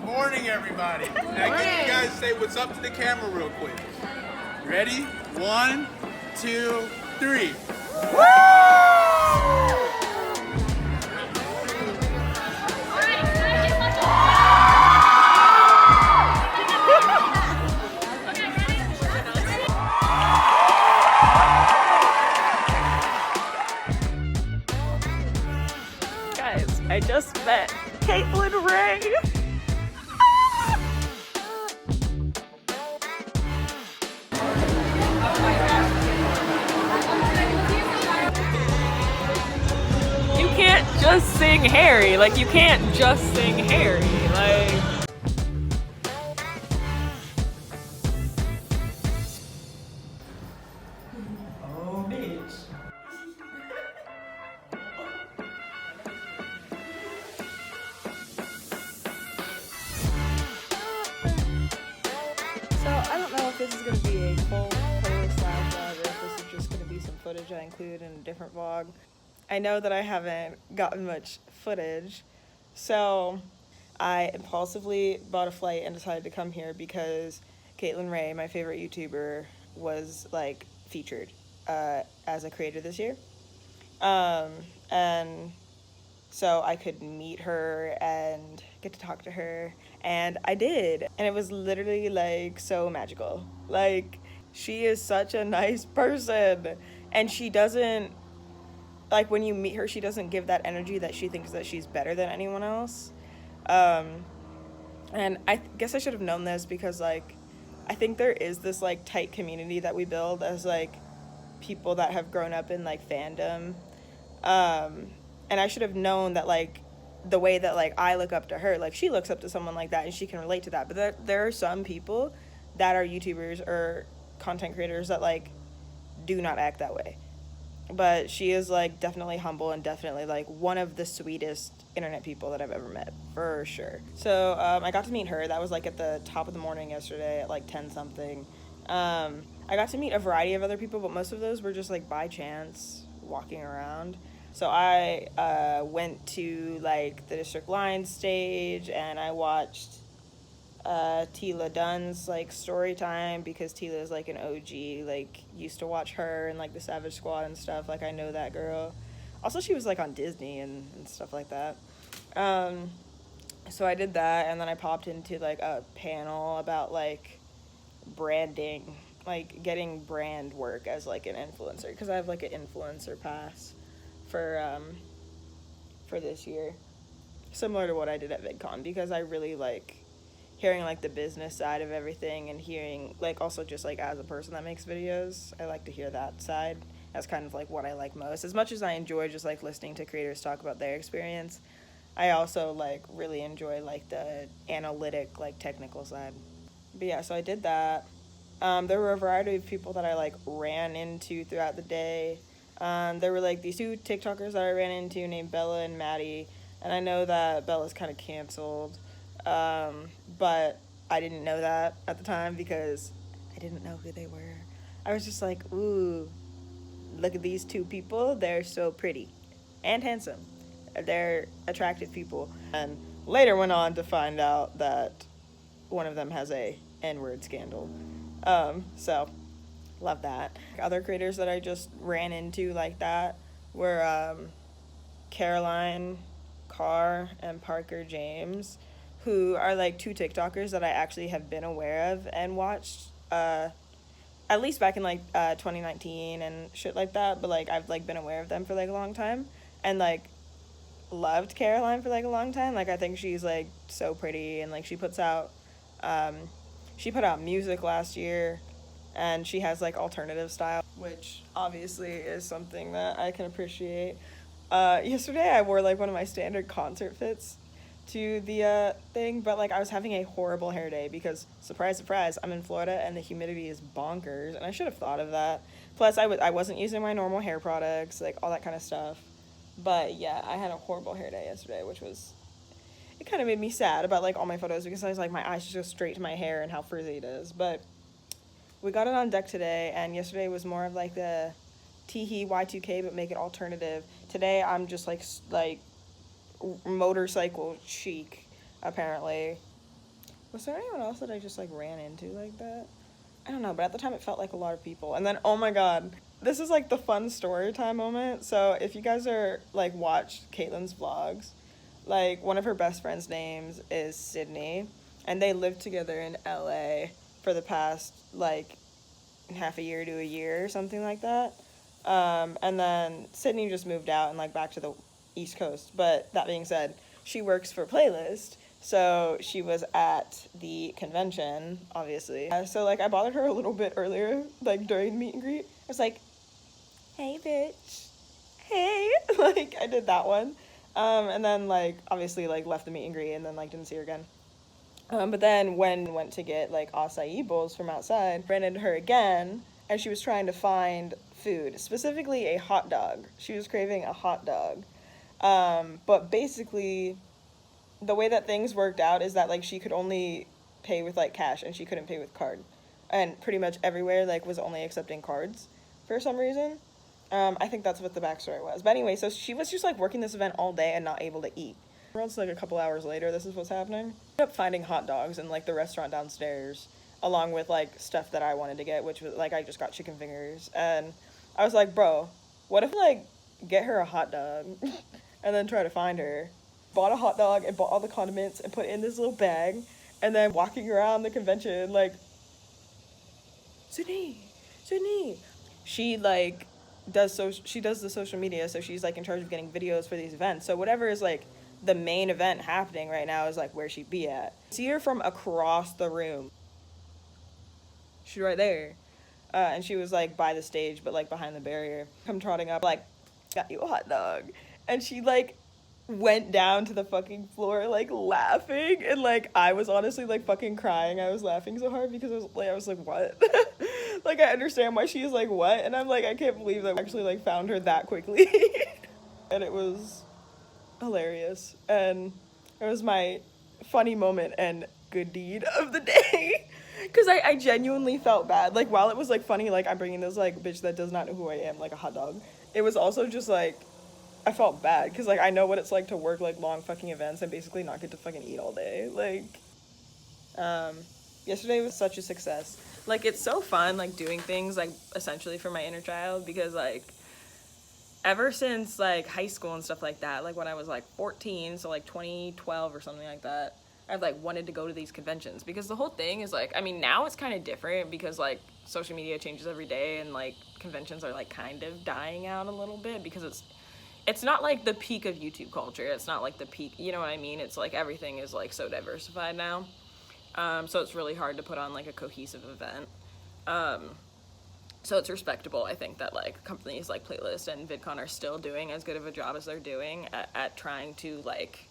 Morning, everybody. Now, can you guys say what's up to the camera real quick? Ready? 1, 2, 3. Guys, I just met Caitlin Ray. You can't just sing Harry. Like, you can't just sing Harry. Like... Oh, bitch. So, I don't know if this is going to be a full playlist style vlog or if this is just going to be some footage I include in a different vlog. I know that I haven't gotten much footage, so I impulsively bought a flight and decided to come here because Caitlin Ray, my favorite YouTuber, was like featured as a creator this year. And so I could meet her and get to talk to her, and I did, and it was literally like so magical. Like, she is such a nice person, and she doesn't, like, when you meet her, she doesn't give that energy that she thinks that she's better than anyone else. And I guess I should have known this because, like, I think there is this like tight community that we build as like people that have grown up in like fandom. And I should have known that, like, the way that like I look up to her, like she looks up to someone like that and she can relate to that. But there are some people that are YouTubers or content creators that like do not act that way. But she is like definitely humble and definitely like one of the sweetest internet people that I've ever met, for sure. So I got to meet her. That was like at the top of the morning yesterday at like 10 something. I got to meet a variety of other people, but most of those were just like by chance walking around. So I went to like the District Line stage and I watched Tila Dunn's like story time because Tila is like an OG, like used to watch her and like the Savage Squad and stuff. Like, I know that girl. Also, she was like on Disney and stuff like that. So I did that, and then I popped into like a panel about like branding, like getting brand work as like an influencer, because I have like an influencer pass for this year, similar to what I did at VidCon, because I really like hearing like the business side of everything and hearing like also just like as a person that makes videos, I like to hear that side. That's kind of like what I like most. As much as I enjoy just like listening to creators talk about their experience, I also like really enjoy like the analytic, like technical side. But yeah, so I did that. There were a variety of people that I like ran into throughout the day. There were like these two TikTokers that I ran into named Bella and Maddie, and I know that Bella's kind of canceled, but I didn't know that at the time because I didn't know who they were. I was just like, ooh, look at these two people. They're so pretty and handsome. They're attractive people. And later went on to find out that one of them has a N-word scandal. So love that. Other creators that I just ran into like that were Caroline Carr and Parker James, who are like two TikTokers that I actually have been aware of and watched at least back in like 2019 and shit like that, but like I've like been aware of them for like a long time and like loved Caroline for like a long time. Like, I think she's like so pretty, and like she put out music last year, and she has like alternative style, which obviously is something that I can appreciate. Yesterday I wore like one of my standard concert fits to the thing, but like I was having a horrible hair day because, surprise surprise, I'm in Florida and the humidity is bonkers, and I should have thought of that. Plus I wasn't using my normal hair products, like all that kind of stuff. But yeah, I had a horrible hair day yesterday, which was, it kind of made me sad about like all my photos because I was like, my eyes just go straight to my hair and how frizzy it is. But we got it on deck today, and yesterday was more of like the teehee Y2K but make it alternative. Today I'm just like motorcycle chic, apparently. Was there anyone else that I just like ran into like that? I don't know, but at the time it felt like a lot of people. And then, oh my god, this is like the fun story time moment. So if you guys are like watched Caitlin's vlogs, like one of her best friends' names is Sydney, and they lived together in LA for the past like half a year to a year or something like that. And then Sydney just moved out and like back to the East Coast. But that being said, she works for Playlist. So she was at the convention, obviously. So like I bothered her a little bit earlier, like during meet and greet. I was like, hey bitch, hey, like I did that one. And then like obviously like left the meet and greet and then like didn't see her again. But then when went to get like acai bowls from outside, ran into her again, and she was trying to find food, specifically a hot dog. She was craving a hot dog. But basically, the way that things worked out is that like she could only pay with like cash and she couldn't pay with card, and pretty much everywhere like was only accepting cards for some reason. I think that's what the backstory was. But anyway, so she was just like working this event all day and not able to eat. It's like a couple hours later, this is what's happening. I ended up finding hot dogs in like the restaurant downstairs, along with like stuff that I wanted to get, which was like I just got chicken fingers. And I was like, bro, what if like get her a hot dog and then try to find her? Bought a hot dog and bought all the condiments and put it in this little bag, and then walking around the convention like, Sydney. She like she does the social media, so she's like in charge of getting videos for these events. So whatever is like the main event happening right now is like where she'd be at. See her from across the room. She's right there. And she was like by the stage, but like behind the barrier. Come trotting up like, got you a hot dog. And she like went down to the fucking floor like laughing, and like I was honestly like fucking crying. I was laughing so hard because I was like what? Like I understand why she is like what, and I'm like I can't believe that I actually like found her that quickly. And it was hilarious, and it was my funny moment and good deed of the day. Because I genuinely felt bad. Like while it was like funny, like I'm bringing this like bitch that does not know who I am like a hot dog, it was also just like I felt bad because like I know what it's like to work like long fucking events and basically not get to fucking eat all day. Like yesterday was such a success. Like it's so fun like doing things like essentially for my inner child, because like ever since like high school and stuff like that, like when I was like 14, so like 2012 or something like that, I've like wanted to go to these conventions, because the whole thing is like, I mean now it's kind of different because like social media changes every day and like conventions are like kind of dying out a little bit, because it's not like the peak of YouTube culture. It's not like the peak, you know what I mean? It's like everything is like so diversified now. So it's really hard to put on like a cohesive event. So it's respectable, I think, that like companies like Playlist and VidCon are still doing as good of a job as they're doing at trying to like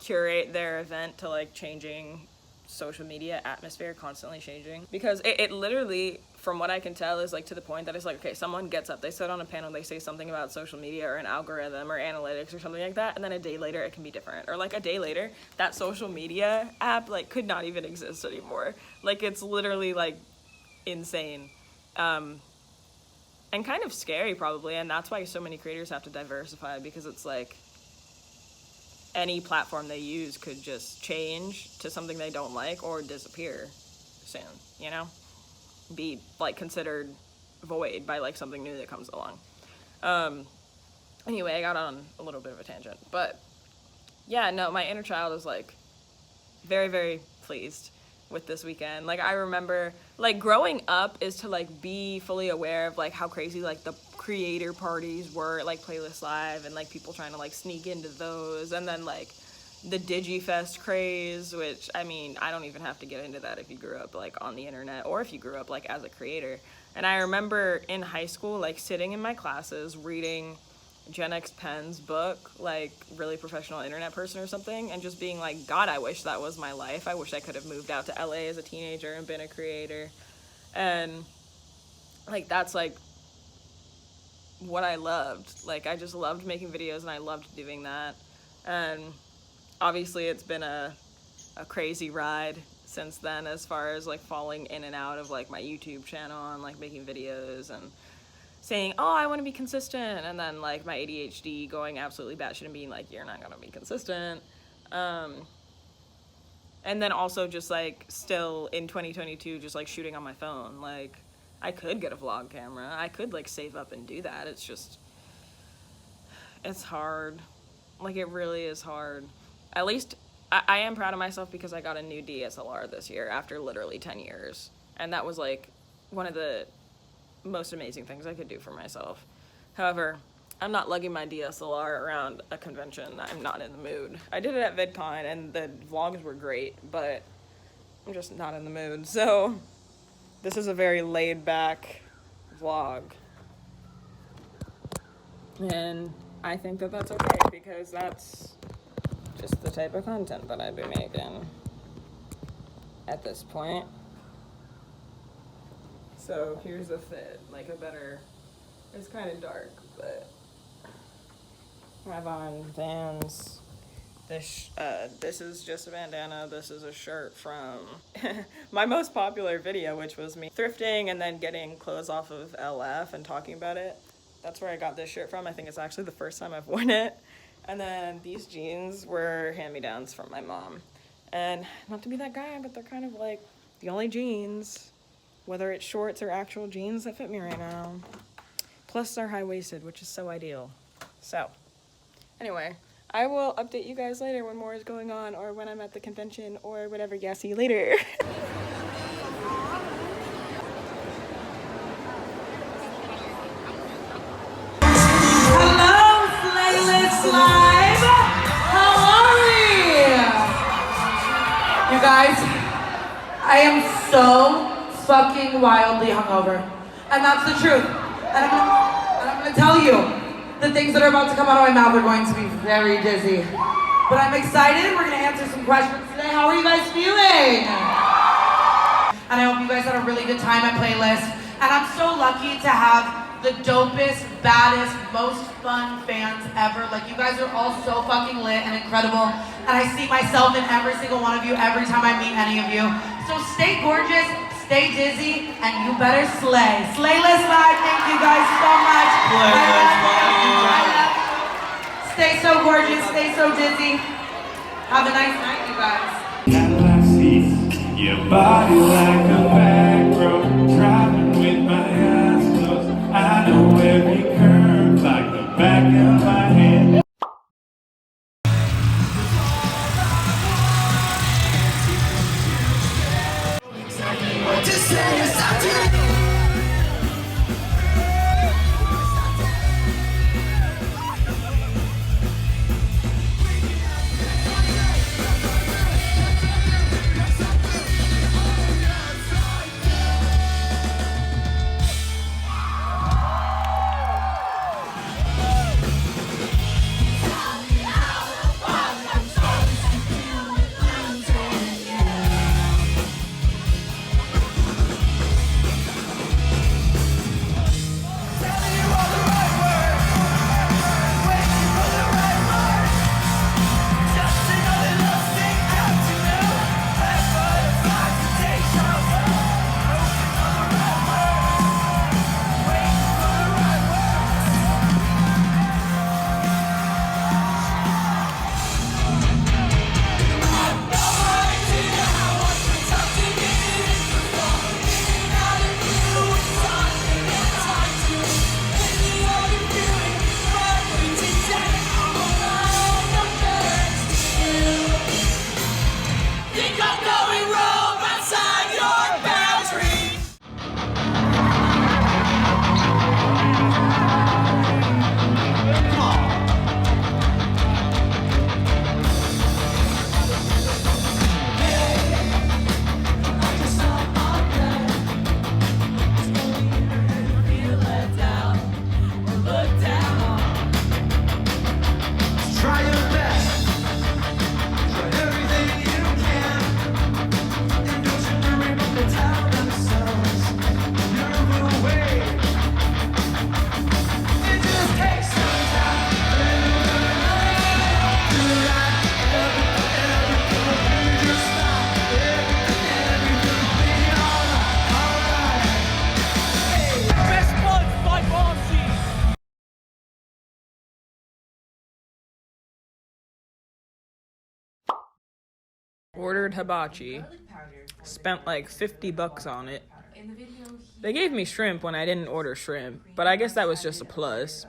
curate their event to like changing social media atmosphere, constantly changing. Because it literally, from what I can tell, is like to the point that it's like, okay, someone gets up, they sit on a panel, they say something about social media or an algorithm or analytics or something like that, and then a day later it can be different. Or like a day later, that social media app like could not even exist anymore. Like it's literally like insane. And kind of scary probably, and that's why so many creators have to diversify, because it's like any platform they use could just change to something they don't like or disappear soon, you know? Be like considered void by like something new that comes along. Anyway, I got on a little bit of a tangent, but yeah, no, my inner child is like very, very pleased with this weekend. Like I remember like growing up is to like be fully aware of like how crazy like the creator parties were, like Playlist Live, and like people trying to like sneak into those, and then like the DigiFest craze, which I mean I don't even have to get into that if you grew up like on the internet or if you grew up like as a creator. And I remember in high school like sitting in my classes reading Gen X Penn's book, like Really Professional Internet Person or something, and just being like, God, I wish that was my life. I wish I could have moved out to LA as a teenager and been a creator. And like that's like what I loved. Like I just loved making videos and I loved doing that. And obviously it's been a crazy ride since then, as far as like falling in and out of like my YouTube channel and like making videos and saying, oh, I want to be consistent, and then like my ADHD going absolutely batshit and being like, you're not gonna be consistent. And then also just like still in 2022 just like shooting on my phone. Like I could get a vlog camera. I could like save up and do that. It's just it's hard. Like it really is hard. At least I am proud of myself because I got a new DSLR this year after literally 10 years. And that was like one of the most amazing things I could do for myself. However, I'm not lugging my DSLR around a convention. I'm not in the mood. I did it at VidCon and the vlogs were great, but I'm just not in the mood. So this is a very laid back vlog. And I think that that's okay because that's just the type of content that I'd be making at this point. So here's a fit, like a better, it's kind of dark, but I have on Vans. This is just a bandana. This is a shirt from my most popular video, which was me thrifting and then getting clothes off of LF and talking about it. That's where I got this shirt from. I think it's actually the first time I've worn it. And then these jeans were hand-me-downs from my mom. And not to be that guy, but they're kind of like the only jeans, whether it's shorts or actual jeans, that fit me right now. Plus they're high-waisted, which is so ideal. So, anyway, I will update you guys later when more is going on or when I'm at the convention or whatever. Yeah, see you later. Live. How are we? You guys, I am so fucking wildly hungover. And that's the truth. And I'm gonna tell you, the things that are about to come out of my mouth are going to be very dizzy. But I'm excited. We're gonna answer some questions today. How are you guys feeling? And I hope you guys had a really good time at Playlist. And I'm so lucky to have the dopest, baddest, most fun fans ever. Like, you guys are all so fucking lit and incredible. And I see myself in every single one of you every time I meet any of you. So stay gorgeous, stay dizzy, and you better slay. Slaylist Live, thank you guys so much. Stay so gorgeous, stay so dizzy. Have a nice night, you guys. Cadillac seats, your body like a back road, driving with my eyes closed. I know every curve like the back of my hand. Ordered hibachi. Spent like $50 on it. They gave me shrimp when I didn't order shrimp, but I guess that was just a plus.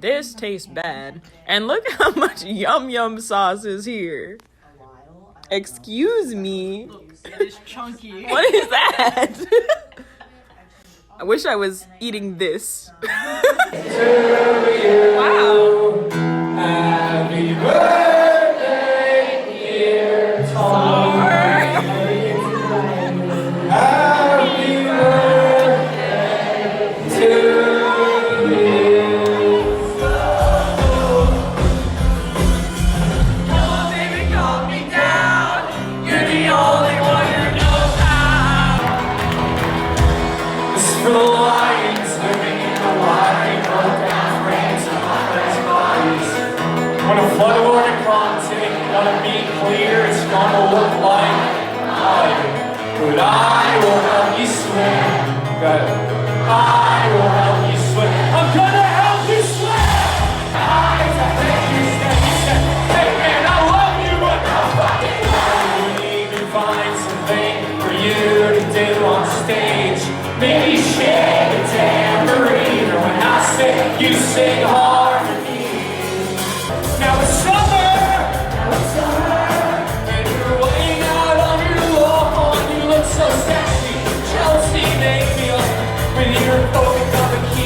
This tastes bad. And look how much yum yum sauce is here. Excuse me. It is chunky. What is that? I wish I was eating this. Wow. Happy birthday, dear Tom. Happy birthday to you. Oh, baby, calm me down. You're the only one who knows how. This is for the lions living in the wild, broke down frames and complex bodies. When a flood of organ content, gotta be clear, it's gonna look like fire. But I will help you swim. Got it. I will help you swim. I'm gonna help you swim. I think you said, hey man, I love you, but I fucking love you. Need to find something for you to do on stage. Maybe shake a tambourine, or when I sing, you sing harmony. Now it's summer. And you're laying out on your lawn. You look so sexy. Chelsea made me up with your polka dot bikini.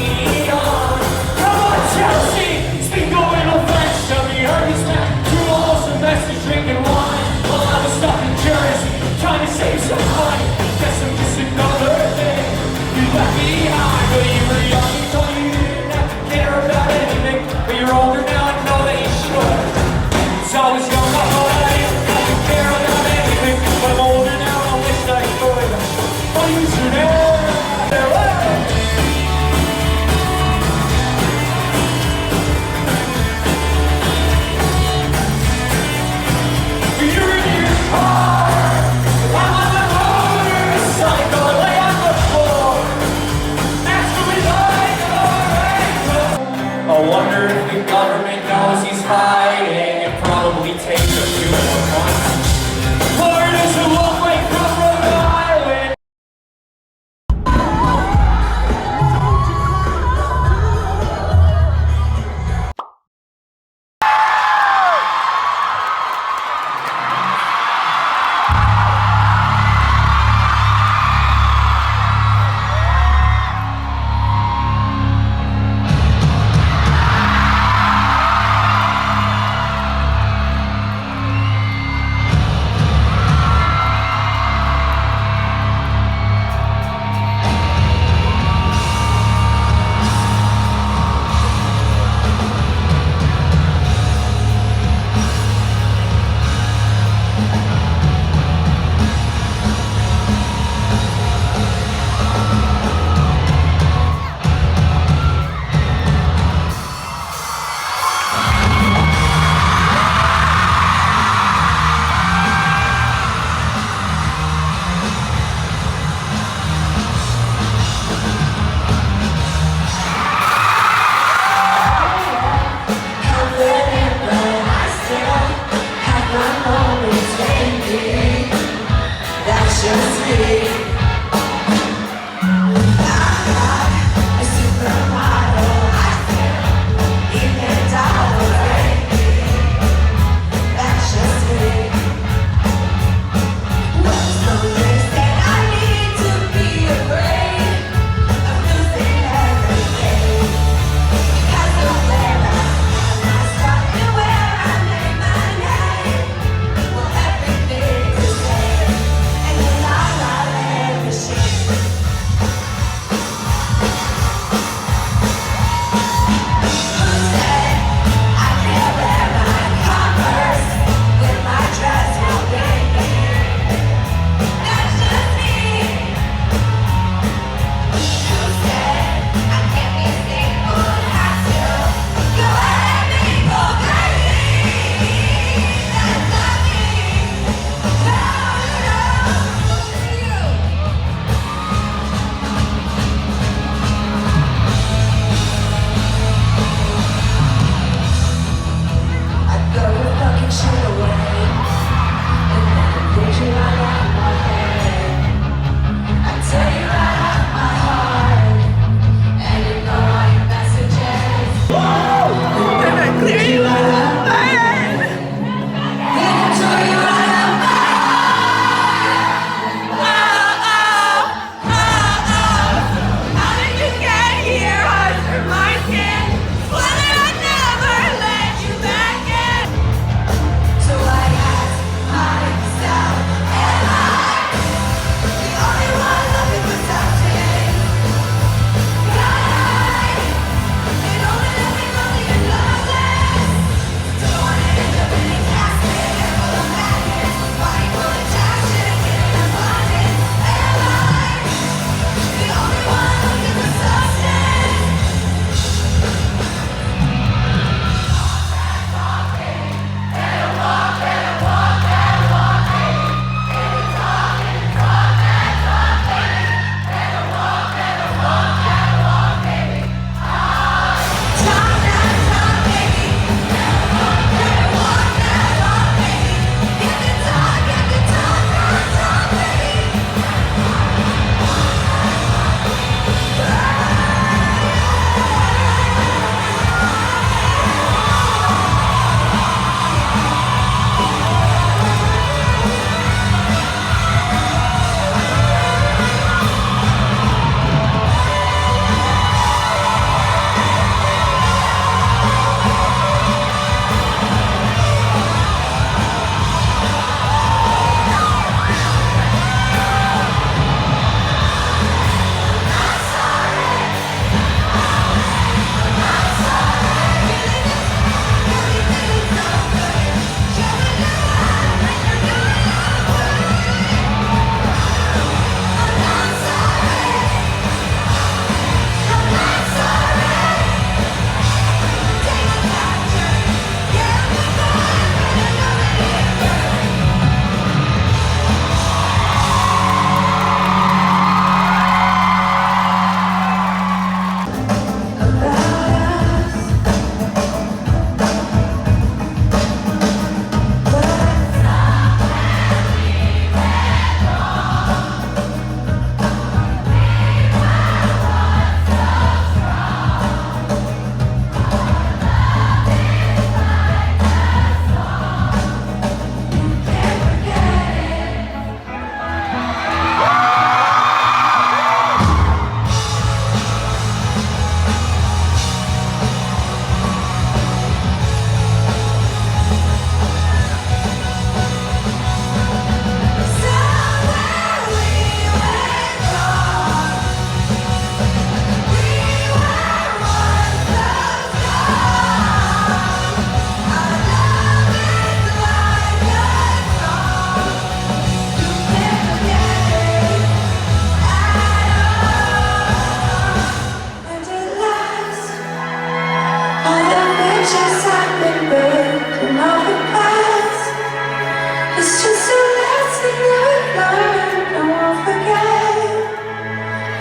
It's just a lesson you learn. Don't forget.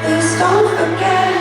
Please don't forget.